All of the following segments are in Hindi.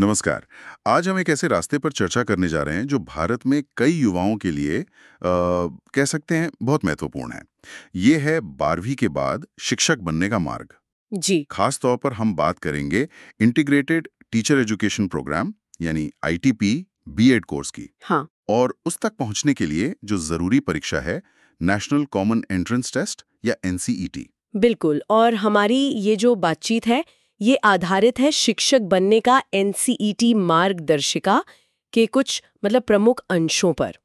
नमस्कार। आज हम एक ऐसे रास्ते पर चर्चा करने जा रहे हैं जो भारत में कई युवाओं के लिए कह सकते हैं बहुत महत्वपूर्ण है। ये है 12वीं के बाद शिक्षक बनने का मार्ग। जी। खास तौर पर हम बात करेंगे इंटीग्रेटेड टीचर एजुकेशन प्रोग्राम यानी आईटीपी बीएड कोर्स की, हाँ। और उस तक पहुंचने के लिए जो जरूरी परीक्षा है, नेशनल कॉमन एंट्रेंस टेस्ट या एनसीईटी। बिल्कुल। और हमारी ये जो बातचीत है ये आधारित है शिक्षक बनने का एनसीईटी मार्गदर्शिका के कुछ प्रमुख अंशों पर।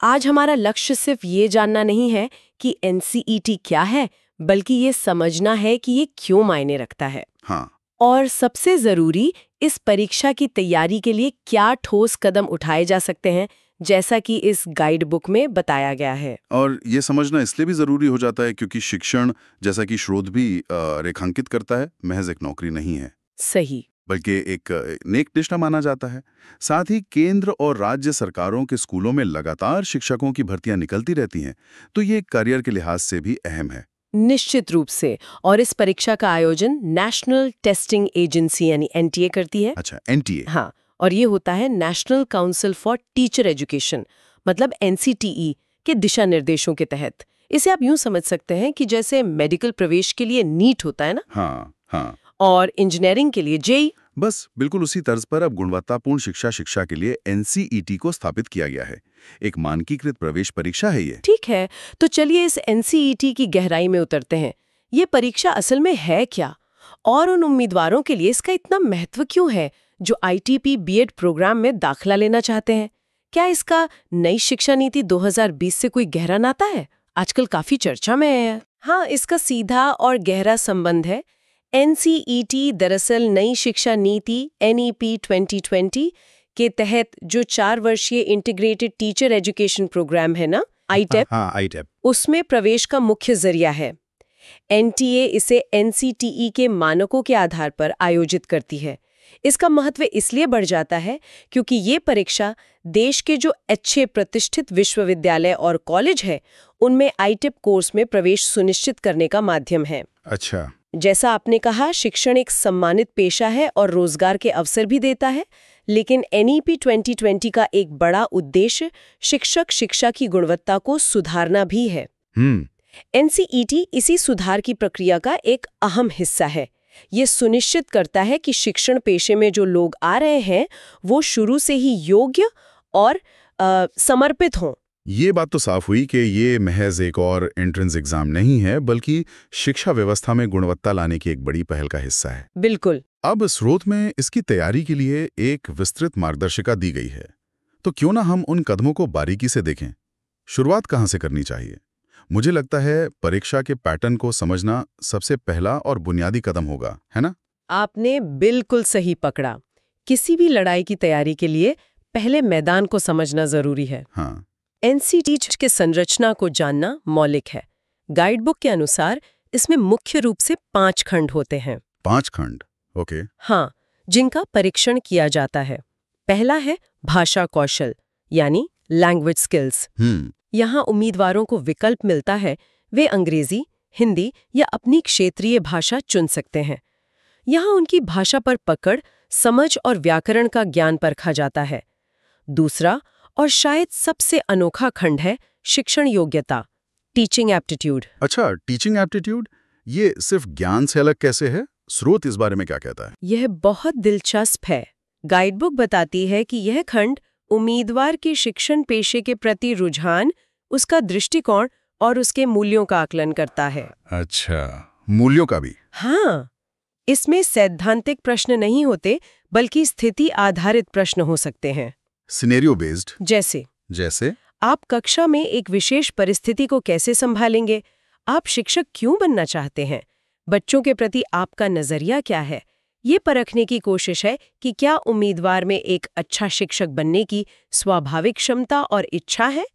आज हमारा लक्ष्य सिर्फ ये जानना नहीं है कि एनसीईटी क्या है, बल्कि ये समझना है कि ये क्यों मायने रखता है। हाँ। और सबसे जरूरी, इस परीक्षा की तैयारी के लिए क्या ठोस कदम उठाए जा सकते हैं, जैसा कि इस गाइड बुक में बताया गया है। और ये समझना इसलिए भी ज़रूरी हो जाता है क्योंकि शिक्षण, जैसा कि शोध भी रेखांकित करता है, महज एक नौकरी नहीं है, सही। बल्कि एक नेक निष्ठा माना जाता है। साथ ही केंद्र और राज्य सरकारों के स्कूलों में लगातार शिक्षकों की भर्तियां निकलती रहती हैं, तो ये करियर के लिहाज से भी अहम है। निश्चित रूप से। और इस परीक्षा का आयोजन नेशनल टेस्टिंग एजेंसी यानी एनटीए करती है। अच्छा, एनटीए। हाँ। और ये होता है national council for teacher education, मतलब एनसीटीई के दिशा निर्देशों के तहत। इसे आप यूं समझ सकते हैं कि जैसे मेडिकल प्रवेश के लिए नीट होता है ना, हाँ हाँ, और इंजीनियरिंग के लिए जेई। बस बिल्कुल उसी तर्ज पर अब गुणवत्तापूर्ण शिक्षा के लिए एनसीईटी को स्थापित किया गया है। एक मानकीकृत प्रवेश परीक्षा है ये। ठीक है, तो चलिए इस एनसीईटी की गहराई में उतरते हैं। ये परीक्षा असल में है क्या, और उन उम्मीदवारों के लिए इसका इतना महत्व क्यों है जो आईटीपी बीएड प्रोग्राम में दाखिला लेना चाहते हैं? क्या इसका नई शिक्षा नीति 2020 से कोई गहरा नाता है? आजकल काफी चर्चा में है। हाँ, इसका सीधा और गहरा संबंध है। एनसीईटी दरअसल नई शिक्षा नीति एनईपी 2020 के तहत जो 4 वर्षीय इंटीग्रेटेड टीचर एजुकेशन प्रोग्राम है ना, आईटेप, हाँ, आईटेप, उसमें प्रवेश का मुख्य जरिया है। एनटीए इसे एनसीटीई के मानकों के आधार पर आयोजित करती है। इसका महत्व इसलिए बढ़ जाता है क्योंकि ये परीक्षा देश के जो अच्छे प्रतिष्ठित विश्वविद्यालय और कॉलेज है, उनमें आईटेप कोर्स में प्रवेश सुनिश्चित करने का माध्यम है। अच्छा। जैसा आपने कहा, शिक्षण एक सम्मानित पेशा है और रोजगार के अवसर भी देता है, लेकिन एनईपी 2020 का एक बड़ा उद्देश्य शिक्षक शिक्षा की गुणवत्ता को सुधारना भी है। एनसीईटी इसी सुधार की प्रक्रिया का एक अहम हिस्सा है। ये सुनिश्चित करता है कि शिक्षण पेशे में जो लोग आ रहे हैं वो शुरू से ही योग्य और समर्पित हों। ये बात तो साफ हुई कि ये महज एक और एंट्रेंस एग्जाम नहीं है, बल्कि शिक्षा व्यवस्था में गुणवत्ता लाने की एक बड़ी पहल का हिस्सा है। बिल्कुल। अब स्रोत में इसकी तैयारी के लिए एक विस्तृत मार्गदर्शिका दी गई है, तो क्यों ना हम उन कदमों को बारीकी से देखें। शुरुआत कहाँ से करनी चाहिए? मुझे लगता है परीक्षा के पैटर्न को समझना सबसे पहला और बुनियादी कदम होगा, है ना? आपने बिल्कुल सही पकड़ा। किसी भी लड़ाई की तैयारी के लिए पहले मैदान को समझना जरूरी है। हाँ। एनसीईटी के संरचना को जानना मौलिक है। गाइड बुक के अनुसार इसमें मुख्य रूप से 5 खंड होते हैं। 5 खंड, ओके। हाँ, जिनका परीक्षण किया जाता है। पहला है भाषा कौशल, यानी लैंग्वेज स्किल्स। यहाँ उम्मीदवारों को विकल्प मिलता है, वे अंग्रेजी, हिंदी या अपनी क्षेत्रीय भाषा चुन सकते हैं। यहाँ उनकी भाषा पर पकड़, समझ और व्याकरण का ज्ञान परखा जाता है। दूसरा और शायद सबसे अनोखा खंड है शिक्षण योग्यता, टीचिंग एप्टीट्यूड। अच्छा, टीचिंग एप्टीट्यूड, ये सिर्फ ज्ञान से अलग कैसे है? स्रोत इस बारे में क्या कहता है? यह बहुत दिलचस्प है। गाइडबुक बताती है कि यह खंड उम्मीदवार के शिक्षण पेशे के प्रति रुझान, उसका दृष्टिकोण और उसके मूल्यों का आकलन करता है। अच्छा, मूल्यों का भी? हाँ, इसमें सैद्धांतिक प्रश्न नहीं होते, बल्कि स्थिति आधारित प्रश्न हो सकते हैं। Scenario based? जैसे आप कक्षा में एक विशेष परिस्थिति को कैसे संभालेंगे? आप शिक्षक क्यों बनना चाहते हैं? बच्चों के प्रति आपका नजरिया क्या है? ये परखने की कोशिश है कि क्या उम्मीदवार में एक अच्छा शिक्षक बनने की स्वाभाविक क्षमता और इच्छा है।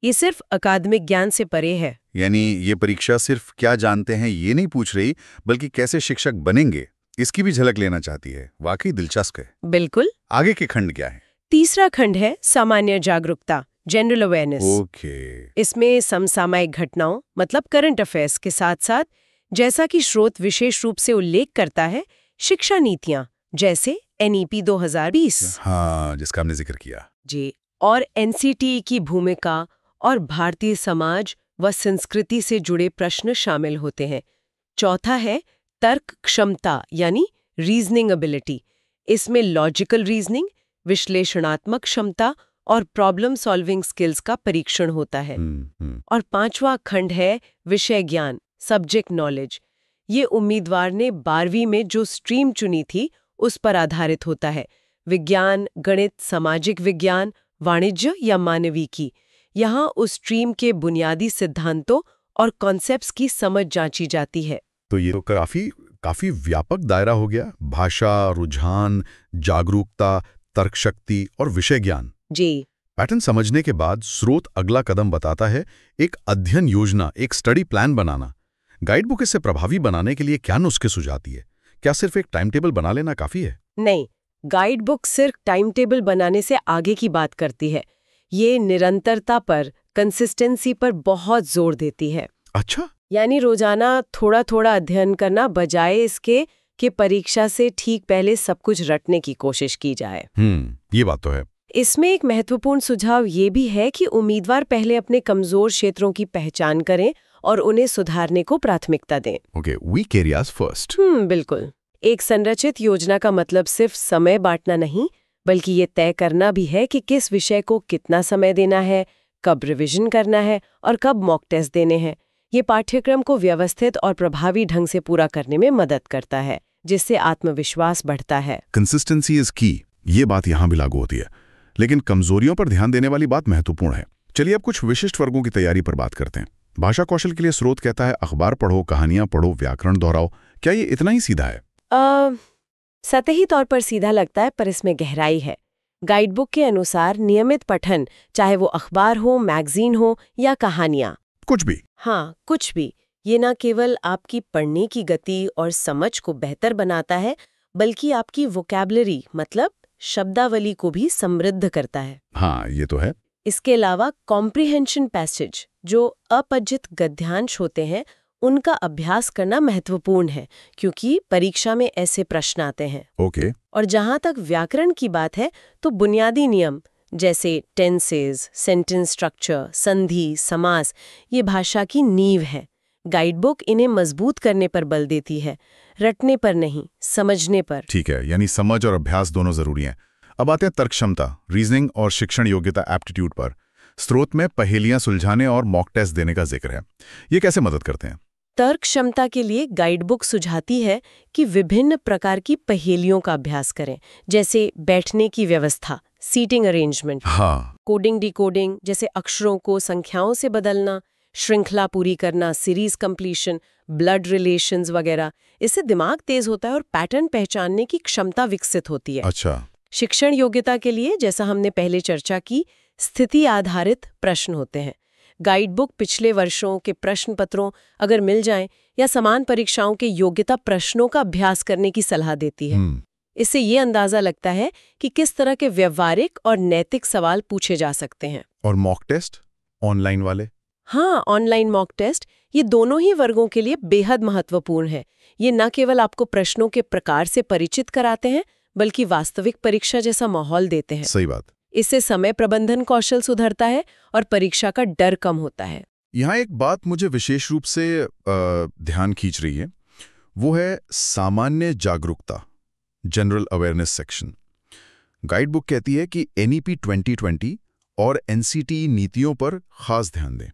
ये सिर्फ अकादमिक ज्ञान से परे है। यानी ये परीक्षा सिर्फ क्या जानते हैं ये नहीं पूछ रही, बल्कि कैसे शिक्षक बनेंगे इसकी भी झलक लेना चाहती है। वाकई दिलचस्प है। बिल्कुल। आगे के खंड क्या है? तीसरा खंड है सामान्य जागरूकता, जनरल अवेयरनेस। ओके। इसमें समसामयिक घटनाओं, मतलब करंट अफेयर्स के साथ साथ, जैसा कि स्रोत विशेष रूप से उल्लेख करता है, शिक्षा नीतियां जैसे NEP 2020 हाँ, जिसका हमने जिक्र किया। जी, और NCTE की भूमिका और भारतीय समाज व संस्कृति से जुड़े प्रश्न शामिल होते हैं। चौथा है तर्क क्षमता यानी रीजनिंग एबिलिटी। इसमें लॉजिकल रीजनिंग, विश्लेषणात्मक क्षमता और प्रॉब्लम सॉल्विंग स्किल्स का परीक्षण होता है। और पांचवा खंड है विषय ज्ञान, सब्जेक्ट नॉलेज। ये उम्मीदवार ने 12वीं में जो स्ट्रीम चुनी थी उस पर आधारित होता है। विज्ञान, गणित, सामाजिक विज्ञान, वाणिज्य या मानविकी। यहाँ उस स्ट्रीम के बुनियादी सिद्धांतों और कॉन्सेप्ट्स की समझ जांची जाती है। तो ये तो काफी व्यापक दायरा हो गया। भाषा, रुझान, जागरूकता, तर्कशक्ति और विषय ज्ञान। जी। पैटर्न समझने के बाद स्रोत अगला कदम बताता है एक अध्ययन योजना, एक स्टडी प्लान बनाना। गाइडबुक इसे प्रभावी बनाने के लिए क्या नुस्खे सुझाती है? क्या सिर्फ एक टाइम टेबल बना लेना काफी है? नहीं, गाइडबुक सिर्फ टाइम टेबल बनाने से आगे की बात करती है। ये निरंतरता पर, कंसिस्टेंसी पर बहुत जोर देती है। अच्छा, यानी रोजाना थोड़ा थोड़ा अध्ययन करना बजाय इसके कि परीक्षा से ठीक पहले सब कुछ रटने की कोशिश की जाए। ये बात तो है। इसमें एक महत्वपूर्ण सुझाव ये भी है कि उम्मीदवार पहले अपने कमजोर क्षेत्रों की पहचान करें और उन्हें सुधारने को प्राथमिकता दें। Okay, weak areas first. बिल्कुल। एक संरचित योजना का मतलब सिर्फ समय बांटना नहीं, बल्कि ये तय करना भी है कि किस विषय को कितना समय देना है, कब रिवीजन करना है और कब मॉक टेस्ट देने हैं। ये पाठ्यक्रम को व्यवस्थित और प्रभावी ढंग से पूरा करने में मदद करता है, जिससे आत्मविश्वास बढ़ता है। कंसिस्टेंसी इज की, ये बात यहाँ भी लागू होती है। लेकिन कमजोरियों पर ध्यान देने वाली बात महत्वपूर्ण है। चलिए अब कुछ विशिष्ट वर्गों की तैयारी पर बात करते हैं। भाषा कौशल के लिए स्रोत कहता है अखबार पढ़ो, कहानियां पढ़ो, व्याकरण दोहराओ। क्या ये इतना ही सीधा है? सतही तौर पर सीधा लगता है, पर इसमें गहराई है। गाइडबुक के अनुसार नियमित पठन, चाहे वो अखबार हो, मैगजीन हो या कहानियां, कुछ भी। हाँ, कुछ भी, ये न केवल आपकी पढ़ने की गति और समझ को बेहतर बनाता है, बल्कि आपकी वोकैबुलरी मतलब शब्दावली को भी समृद्ध करता है। हाँ, ये तो है। इसके अलावा कॉम्प्रिहेंशन पैसेज, जो अपठित गद्यांश होते हैं, उनका अभ्यास करना महत्वपूर्ण है, क्योंकि परीक्षा में ऐसे प्रश्न आते हैं। ओके। और जहाँ तक व्याकरण की बात है, तो बुनियादी नियम जैसे टेंसेस, सेंटेंस स्ट्रक्चर, संधि, समास, ये भाषा की नींव है। गाइडबुक इन्हें मजबूत करने पर बल देती है, रटने पर नहीं, समझने पर। ठीक है, यानी समझ और अभ्यास दोनों जरूरी हैं। अब आते हैं तर्क क्षमता, रीजनिंग और शिक्षण योग्यता एप्टीट्यूड पर। स्रोत में पहेलियां सुलझाने और मॉक टेस्ट देने का जिक्र है। ये कैसे मदद करते हैं? तर्क क्षमता के लिए गाइडबुक सुझाती है कि विभिन्न प्रकार की पहेलियों का अभ्यास करें, जैसे बैठने की व्यवस्था, सीटिंग अरेंजमेंट, हाँ, कोडिंग डिकोडिंग जैसे अक्षरों को संख्याओं से बदलना, श्रृंखला पूरी करना, सीरीज कंप्लीशन, ब्लड रिलेशंस वगैरह। इससे दिमाग तेज होता है और पैटर्न पहचानने की क्षमता विकसित होती है। अच्छा। शिक्षण योग्यता के लिए, जैसा हमने पहले चर्चा की, स्थिति आधारित प्रश्न होते हैं। गाइडबुक पिछले वर्षों के प्रश्न पत्रों अगर मिल जाएं या समान परीक्षाओं के योग्यता प्रश्नों का अभ्यास करने की सलाह देती है। इससे ये अंदाजा लगता है कि किस तरह के व्यवहारिक और नैतिक सवाल पूछे जा सकते हैं। और मॉक टेस्ट ऑनलाइन वाले? हाँ, ऑनलाइन मॉक टेस्ट ये दोनों ही वर्गों के लिए बेहद महत्वपूर्ण है। ये न केवल आपको प्रश्नों के प्रकार से परिचित कराते हैं, बल्कि वास्तविक परीक्षा जैसा माहौल देते हैं। सही बात। इससे समय प्रबंधन कौशल सुधरता है और परीक्षा का डर कम होता है। यहाँ एक बात मुझे विशेष रूप से ध्यान खींच रही है, वो है सामान्य जागरूकता, जनरल अवेयरनेस सेक्शन। गाइडबुक कहती है कि NEP 2020 और NCTE नीतियों पर खास ध्यान दें।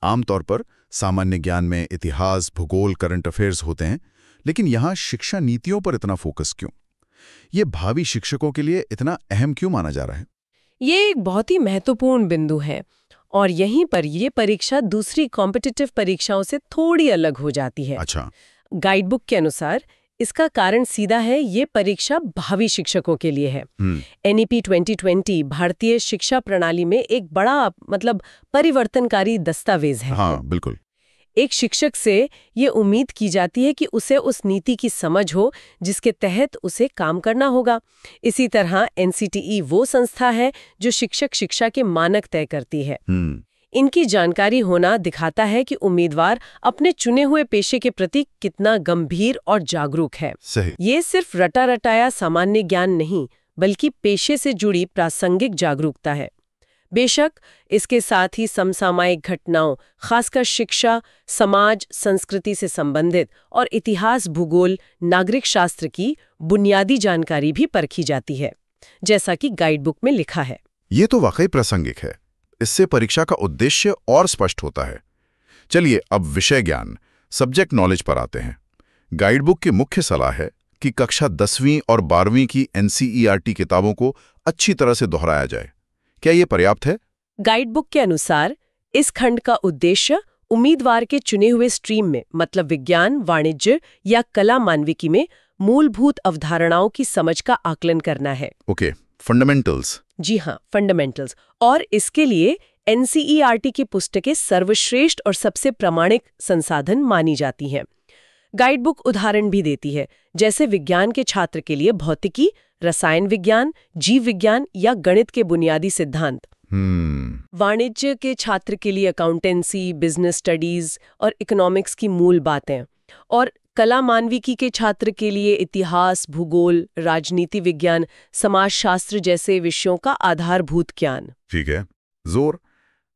आमतौर पर सामान्य ज्ञान में इतिहास, भूगोल, करंट अफेयर्स होते हैं, लेकिन यहाँ शिक्षा नीतियों पर इतना फोकस क्यों? ये भावी शिक्षकों के लिए इतना अहम क्यों माना जा रहा है? ये एक बहुत ही महत्वपूर्ण बिंदु है और यहीं पर ये परीक्षा दूसरी कॉम्पिटिटिव परीक्षाओं से थोड़ी अलग हो जाती है। अच्छा। गाइडबुक के अनुसार इसका कारण सीधा है, ये परीक्षा भावी शिक्षकों के लिए है। NEP 2020 भारतीय शिक्षा प्रणाली में एक बड़ा परिवर्तनकारी दस्तावेज है। हाँ, बिल्कुल। एक शिक्षक से ये उम्मीद की जाती है कि उसे उस नीति की समझ हो जिसके तहत उसे काम करना होगा। इसी तरह NCTE वो संस्था है जो शिक्षक शिक्षा के मानक तय करती है। इनकी जानकारी होना दिखाता है कि उम्मीदवार अपने चुने हुए पेशे के प्रति कितना गंभीर और जागरूक है। सही। ये सिर्फ रटा रटाया सामान्य ज्ञान नहीं, बल्कि पेशे से जुड़ी प्रासंगिक जागरूकता है। बेशक इसके साथ ही समसामयिक घटनाओं, खासकर शिक्षा, समाज, संस्कृति से संबंधित और इतिहास, भूगोल, नागरिक शास्त्र की बुनियादी जानकारी भी परखी जाती है, जैसा कि गाइड बुक में लिखा है। ये तो वाकई प्रासंगिक है। इससे परीक्षा का उद्देश्य और स्पष्ट होता है। चलिए अब विषय ज्ञान, सब्जेक्ट नॉलेज पर आते हैं। गाइड बुक की मुख्य सलाह है कि कक्षा 10वीं और 12वीं की NCERT किताबों को अच्छी तरह से दोहराया जाए। क्या ये पर्याप्त है? गाइड बुक के अनुसार इस खंड का उद्देश्य उम्मीदवार के चुने हुए स्ट्रीम में, मतलब विज्ञान, वाणिज्य या कला मानविकी में मूलभूत अवधारणाओं की समझ का आकलन करना है। Okay, fundamentals. जी हाँ, फंडामेंटल्स। और इसके लिए NCERT की पुस्तकें सर्वश्रेष्ठ और सबसे प्रामाणिक संसाधन मानी जाती हैं। गाइड बुक उदाहरण भी देती है, जैसे विज्ञान के छात्र के लिए भौतिकी, रसायन विज्ञान, जीव विज्ञान या गणित के बुनियादी सिद्धांत। वाणिज्य के छात्र के लिए अकाउंटेंसी, बिजनेस स्टडीज और इकोनॉमिक्स की मूल बातें, और कला मानविकी के छात्र के लिए इतिहास, भूगोल, राजनीति विज्ञान, समाजशास्त्र जैसे विषयों का आधारभूत ज्ञान। ठीक है, जोर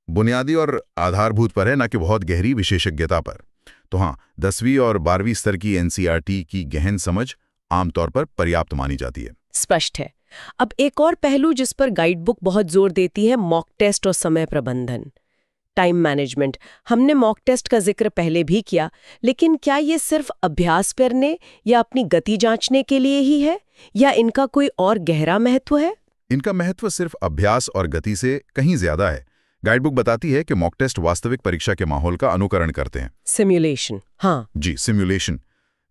बुनियादी और आधारभूत पर है, ना कि बहुत गहरी विशेषज्ञता पर। तो हाँ, 10वीं और 12वीं स्तर की NCERT की गहन समझ आमतौर पर पर्याप्त मानी जाती है। स्पष्ट है। अब एक और पहलू जिस पर गाइड बुक बहुत जोर देती है, मॉक टेस्ट और समय प्रबंधन, टाइम मैनेजमेंट। हमने मॉक टेस्ट का जिक्र पहले भी किया, लेकिन क्या ये सिर्फ अभ्यास करने या अपनी गति जांचने के लिए ही है, या इनका कोई और गहरा महत्व है? इनका महत्व सिर्फ अभ्यास और गति से कहीं ज्यादा है। गाइड बुक बताती है कि मॉक टेस्ट वास्तविक परीक्षा के माहौल का अनुकरण करते हैं। सिमुलेशन। हाँ जी, सिमुलेशन।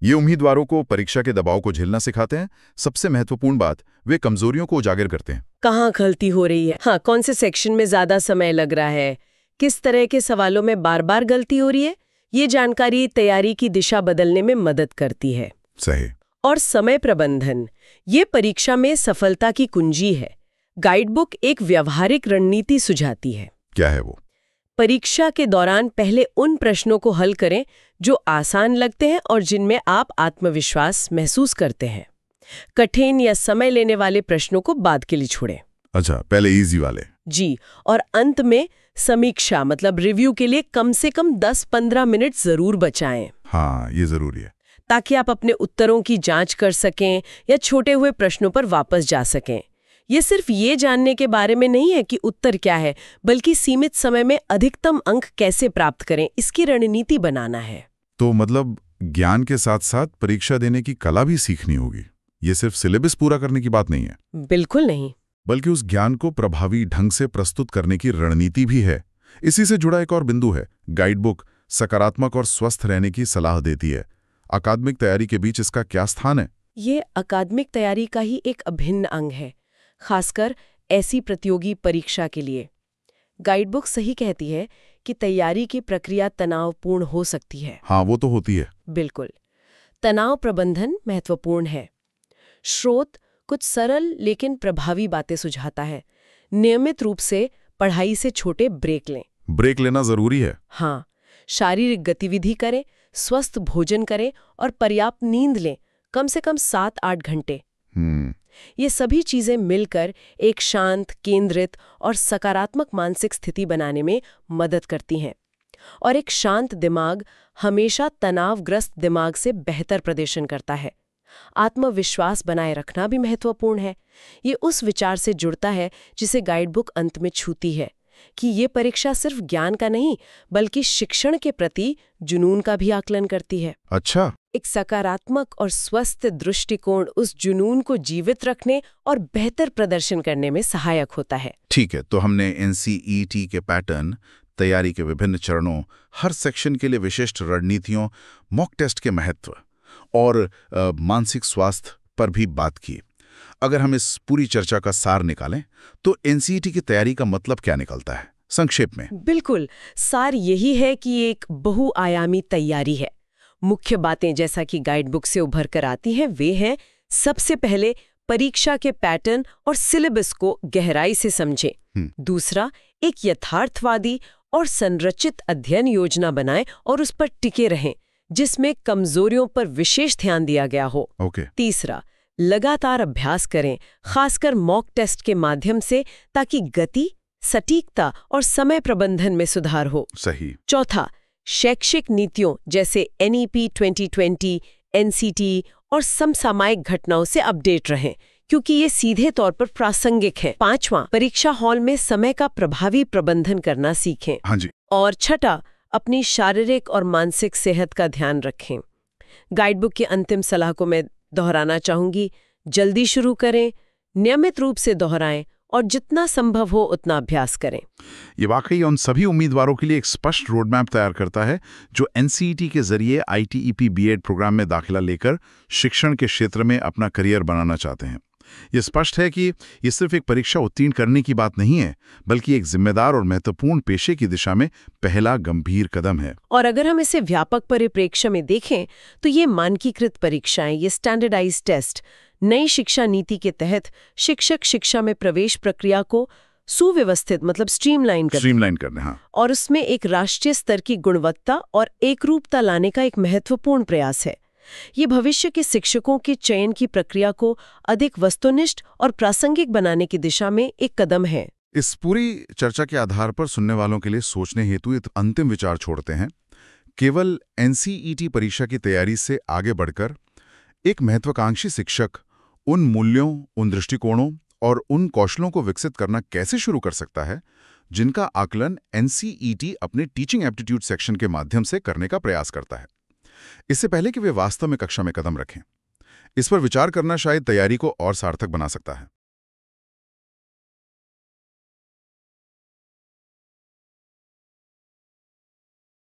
ये उम्मीदवारों को परीक्षा के दबाव को झेलना सिखाते हैं। सबसे महत्वपूर्ण बात, वे कमजोरियों को उजागर करते हैं। कहाँ गलती हो रही है, हाँ, कौन से सेक्शन में ज्यादा समय लग रहा है, किस तरह के सवालों में बार बार गलती हो रही है, ये जानकारी तैयारी की दिशा बदलने में मदद करती है। सही। और समय प्रबंधन, ये परीक्षा में सफलता की कुंजी है। गाइड बुक एक व्यावहारिक रणनीति सुझाती है। क्या है वो? परीक्षा के दौरान पहले उन प्रश्नों को हल करें जो आसान लगते हैं और जिनमें आप आत्मविश्वास महसूस करते हैं। कठिन या समय लेने वाले प्रश्नों को बाद के लिए छोड़ें। अच्छा, पहले इजी वाले। जी, और अंत में समीक्षा, मतलब रिव्यू के लिए कम से कम 10-15 मिनट जरूर बचाएं। हाँ, ये जरूरी है, ताकि आप अपने उत्तरों की जांच कर सकें या छोटे हुए प्रश्नों पर वापस जा सकें। ये सिर्फ ये जानने के बारे में नहीं है कि उत्तर क्या है, बल्कि सीमित समय में अधिकतम अंक कैसे प्राप्त करें, इसकी रणनीति बनाना है। तो मतलब ज्ञान के साथ साथ परीक्षा देने की कला भी सीखनी होगी। ये सिर्फ सिलेबस पूरा करने की बात नहीं है। बिल्कुल नहीं, बल्कि उस ज्ञान को प्रभावी ढंग से प्रस्तुत करने की रणनीति भी है। इसी से जुड़ा एक और बिंदु है, गाइड बुक सकारात्मक और स्वस्थ रहने की सलाह देती है। अकादमिक तैयारी के बीच इसका क्या स्थान है? ये अकादमिक तैयारी का ही एक अभिन्न अंग है, खासकर ऐसी प्रतियोगी परीक्षा के लिए। गाइड बुक सही कहती है कि तैयारी की प्रक्रिया तनावपूर्ण हो सकती है। हाँ, वो तो होती है। बिल्कुल, तनाव प्रबंधन महत्वपूर्ण है। स्रोत कुछ सरल लेकिन प्रभावी बातें सुझाता है। नियमित रूप से पढ़ाई से छोटे ब्रेक लें। ब्रेक लेना जरूरी है। हाँ, शारीरिक गतिविधि करें, स्वस्थ भोजन करें और पर्याप्त नींद लें, कम से कम 7-8 घंटे। ये सभी चीजें मिलकर एक शांत, केंद्रित और सकारात्मक मानसिक स्थिति बनाने में मदद करती हैं। और एक शांत दिमाग हमेशा तनावग्रस्त दिमाग से बेहतर प्रदर्शन करता है। आत्मविश्वास बनाए रखना भी महत्वपूर्ण है। ये उस विचार से जुड़ता है जिसे गाइड बुक अंत में छूती है, कि ये परीक्षा सिर्फ ज्ञान का नहीं, बल्कि शिक्षण के प्रति जुनून का भी आकलन करती है। अच्छा। एक सकारात्मक और स्वस्थ दृष्टिकोण उस जुनून को जीवित रखने और बेहतर प्रदर्शन करने में सहायक होता है। ठीक है, तो हमने NCERT के पैटर्न, तैयारी के विभिन्न चरणों, हर सेक्शन के लिए विशिष्ट रणनीतियों, मॉक टेस्ट के महत्व और मानसिक स्वास्थ्य पर भी बात की। अगर हम इस पूरी चर्चा का सार निकालें तो NCERT की तैयारी का मतलब क्या निकलता है संक्षेप में? बिल्कुल, सार यही है कि एक बहुआयामी तैयारी है। मुख्य बातें जैसा कि गाइड बुक से उभर कर आती हैं वे हैं, सबसे पहले परीक्षा के पैटर्न और सिलेबस को गहराई से समझें। दूसरा, एक यथार्थवादी और संरचित अध्ययन योजना बनाएं और उस पर टिके रहें, जिसमें कमजोरियों पर विशेष ध्यान दिया गया हो। तीसरा, लगातार अभ्यास करें, खासकर मॉक टेस्ट के माध्यम से, ताकि गति, सटीकता और समय प्रबंधन में सुधार हो। सही। चौथा, शैक्षिक नीतियों जैसे NEP 2020, NCT और समसामयिक घटनाओं से अपडेट रहें, क्योंकि ये सीधे तौर पर प्रासंगिक है। पांचवां, परीक्षा हॉल में समय का प्रभावी प्रबंधन करना सीखें। हाँ जी। और छठा, अपनी शारीरिक और मानसिक सेहत का ध्यान रखें। गाइडबुक की अंतिम सलाह को मैं दोहराना चाहूंगी, जल्दी शुरू करें, नियमित रूप से दोहराएं और जितना संभव हो उतना अभ्यास करें। ये वाकई उन सभी उम्मीदवारों के लिए एक स्पष्ट रोड मैप तैयार करता है जो NCET के जरिए ITEP B.Ed प्रोग्राम में दाखिला लेकर शिक्षण के क्षेत्र में अपना करियर बनाना चाहते हैं। ये स्पष्ट है कि ये सिर्फ एक परीक्षा उत्तीर्ण करने की बात नहीं है, बल्कि एक जिम्मेदार और महत्वपूर्ण पेशे की दिशा में पहला गंभीर कदम है। और अगर हम इसे व्यापक परिप्रेक्ष्य में देखें तो ये मानकीकृत परीक्षाएं, ये स्टैंडर्डाइज टेस्ट, नई शिक्षा नीति के तहत शिक्षक शिक्षा में प्रवेश प्रक्रिया को सुव्यवस्थित मतलब स्ट्रीमलाइन करने हाँ। और उसमें एक राष्ट्रीय स्तर की गुणवत्ता और एकरूपता लाने का एक महत्वपूर्ण प्रयास है। ये भविष्य के शिक्षकों के चयन की प्रक्रिया को अधिक वस्तुनिष्ठ और प्रासंगिक बनाने की दिशा में एक कदम है। इस पूरी चर्चा के आधार पर सुनने वालों के लिए सोचने हेतु एक अंतिम विचार छोड़ते हैं। केवल NCET परीक्षा की तैयारी से आगे बढ़कर एक महत्वाकांक्षी शिक्षक उन मूल्यों, उन दृष्टिकोणों और उन कौशलों को विकसित करना कैसे शुरू कर सकता है जिनका आकलन NCET अपने टीचिंग एप्टीट्यूड सेक्शन के माध्यम से करने का प्रयास करता है, इससे पहले कि वे वास्तव में कक्षा में कदम रखें। इस पर विचार करना शायद तैयारी को और सार्थक बना सकता है।